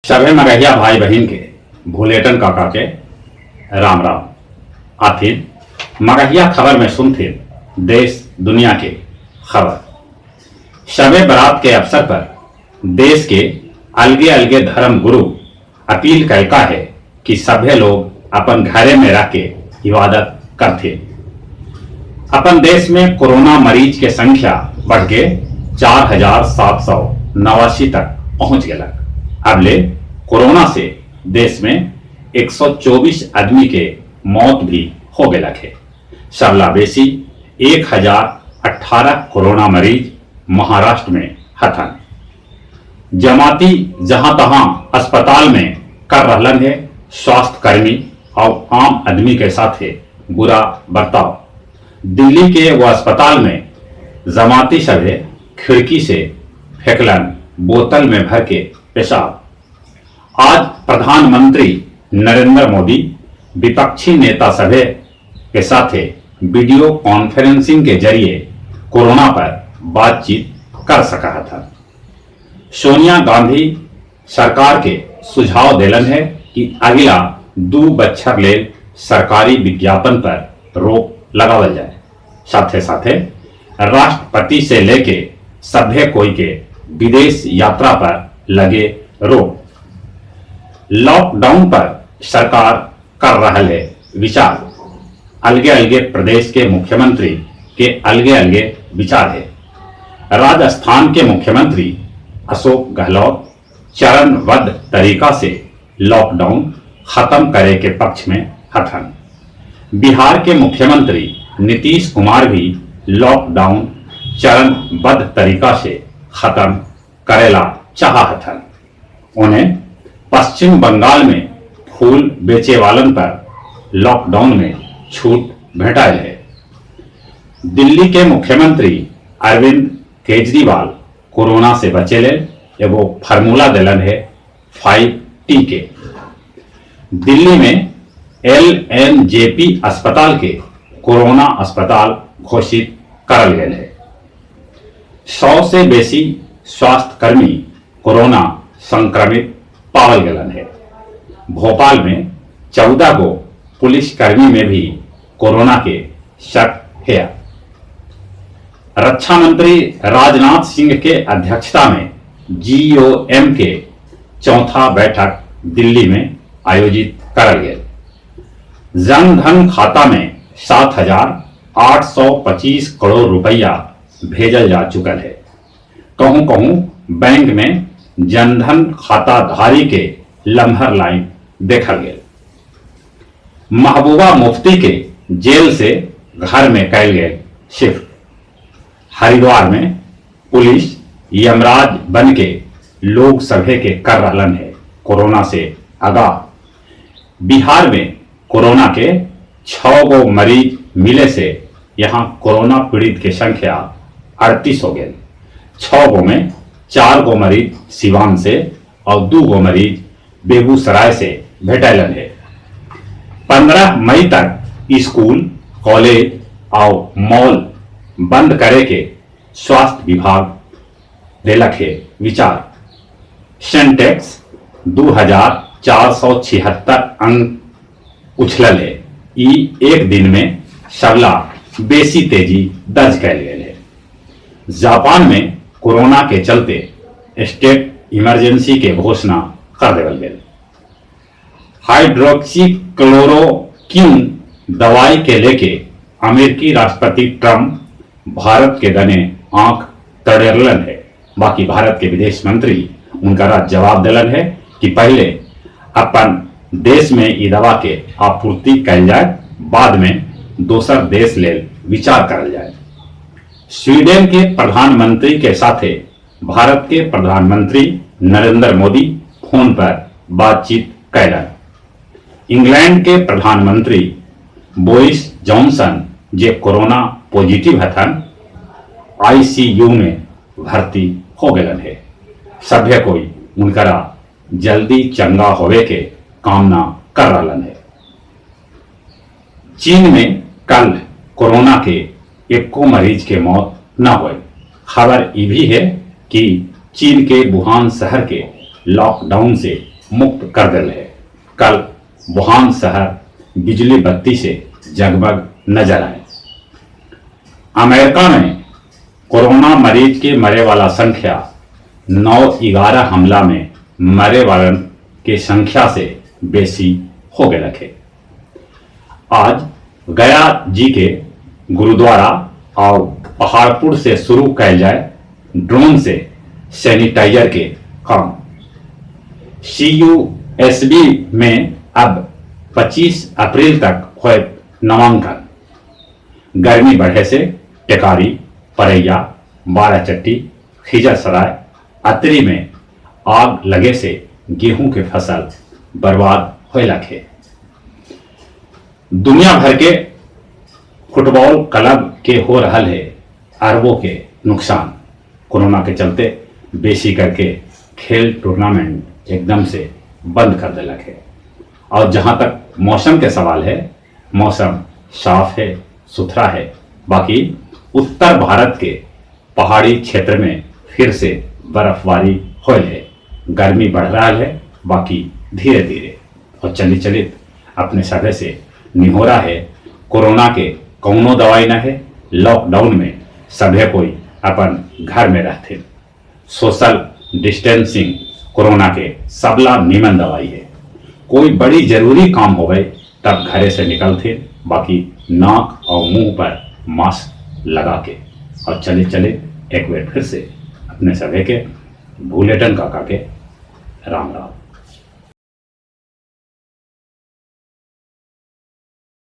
सभे मगहिया भाई बहन के भूलेटन काका के राम राम। आखिर मगहिया खबर में सुनते देश दुनिया के खबर। शबे बारात के अवसर पर देश के अलगे अलगे धर्म गुरु अपील करता है कि सभे लोग अपन घरे में रह के इबादत करते। अपन देश में कोरोना मरीज के संख्या बढ़ के 4,789 तक पहुंच गया। अब ले कोरोना से देश में 124 आदमी के मौत भी हो गए है। सबला बेसी 1018 कोरोना मरीज महाराष्ट्र में हथन। जमाती जहां तहां अस्पताल में कर रहलन है स्वास्थ्य कर्मी और आम आदमी के साथ है बुरा बर्ताव। दिल्ली के वो अस्पताल में जमाती सभे खिड़की से फेंकलन बोतल में भर के पेशाब। आज प्रधानमंत्री नरेंद्र मोदी विपक्षी नेता सभे के साथ वीडियो कॉन्फ्रेंसिंग के जरिए कोरोना पर बातचीत कर सका था। सोनिया गांधी सरकार के सुझाव दिलन है कि अगला 2 बच्छर ले सरकारी विज्ञापन पर रोक लगावल जाए। साथे साथे राष्ट्रपति से लेके सभे कोई के विदेश यात्रा पर लगे रोक। लॉकडाउन पर सरकार कर रहा है विचार। अलगे अलगे प्रदेश के मुख्यमंत्री के अलगे अलगे विचार है। राजस्थान के मुख्यमंत्री अशोक गहलोत चरणबद्ध तरीका से लॉकडाउन खत्म करे के पक्ष में हथन। बिहार के मुख्यमंत्री नीतीश कुमार भी लॉकडाउन चरणबद्ध तरीका से खत्म करेला चाहतन। उन्हें पश्चिम बंगाल में फूल बेचे वालन पर लॉकडाउन में छूट भेटायल है। दिल्ली के मुख्यमंत्री अरविंद केजरीवाल कोरोना से बचेले एगो फार्मूला दिलन है 5T के। दिल्ली में LNJP अस्पताल के कोरोना अस्पताल घोषित करल गए है। 100 से बेसी स्वास्थ्य कर्मी कोरोना संक्रमित पावल गलन है। भोपाल में 14 को पुलिस कर्मी में भी कोरोना के शक है। रक्षा मंत्री राजनाथ सिंह के अध्यक्षता में GOM के चौथा बैठक दिल्ली में आयोजित करल गए। जन धन खाता में 7,825 करोड़ रुपया भेजल जा चुका है। कहूं कहूं बैंक में जनधन खाता धारी के लम्हर लाइन देखल गए। महबूबा मुफ्ती के जेल से घर में कैल गए शिफ्ट। हरिद्वार में पुलिस यमराज बन के लोग सभे के कर रहलन है कोरोना से आगाह। बिहार में कोरोना के 6 गो मरीज मिले से यहां कोरोना पीड़ित की संख्या 38 हो गए। 6 गो में 4 गो मरीज सिवान से और 2 गो मरीज बेगूसराय से भेटलन है। 15 मई तक स्कूल कॉलेज और मॉल बंद करे के स्वास्थ्य विभाग दिलक है विचार। सेंटेक्स 2,476 अंक उछलल है। एक दिन में सबला बेसी तेजी दर्ज कैल गए है। जापान में कोरोना के चलते स्टेट इमरजेंसी के घोषणा कर देवल गए। हाइड्रोक्सीक्लोरोक्विन दवाई के लेके अमेरिकी राष्ट्रपति ट्रंप भारत के दने आंख तड़ेरलन है। बाकी भारत के विदेश मंत्री उनका जवाब दिलन है कि पहले अपन देश में ई दवा के आपूर्ति कैल जाए, बाद में दोसर देश ले विचार करल जाए। स्वीडन के प्रधानमंत्री के साथ भारत के प्रधानमंत्री नरेंद्र मोदी फोन पर बातचीत कैलन। इंग्लैंड के प्रधानमंत्री बोरिस जॉनसन जे कोरोना पॉजिटिव हथन ICU में भर्ती हो गए है। सभ्य कोई उनकरा जल्दी चंगा होवे के कामना कर रहलन है। चीन में कल कोरोना के 1 मरीज के मौत न हुए। खबर ये भी है कि चीन के वुहान शहर के लॉकडाउन से मुक्त कर दिल है। कल वुहान शहर बिजली बत्ती से जगमग नजर आए। अमेरिका में कोरोना मरीज के मरे वाला संख्या 9/11 हमला में मरे वालन के संख्या से बेसी हो गए रखे। आज गया जी के गुरुद्वारा और पहाड़पुर से शुरू कैल जाए ड्रोन से सैनिटाइजर के काम। CUSB में अब 25 अप्रैल तक हो नामांकन। गर्मी बढ़े से टेकारी, परैया, बाराचट्टी, खिजरसराय, अतरी में आग लगे से गेहूं के फसल बर्बाद हो लगे। दुनिया भर के फुटबॉल क्लब के हो रहा है अरबों के नुकसान। कोरोना के चलते बेसी करके खेल टूर्नामेंट एकदम से बंद कर दिलक है। और जहां तक मौसम के सवाल है, मौसम साफ है, सुथरा है। बाकी उत्तर भारत के पहाड़ी क्षेत्र में फिर से बर्फबारी हो है। गर्मी बढ़ रहा है, बाकी धीरे धीरे। और चलित चलित अपने सभे से निहोरा है, कोरोना के कौनो दवाई न है। लॉकडाउन में सभे कोई अपन घर में रहते। सोशल डिस्टेंसिंग कोरोना के सबला नीमन दवाई है। कोई बड़ी जरूरी काम हो गए तब घरे से निकलते, बाकी नाक और मुंह पर मास्क लगा के। और चले चले एक बार फिर से अपने सभे के भूलेटन काका के राम राम।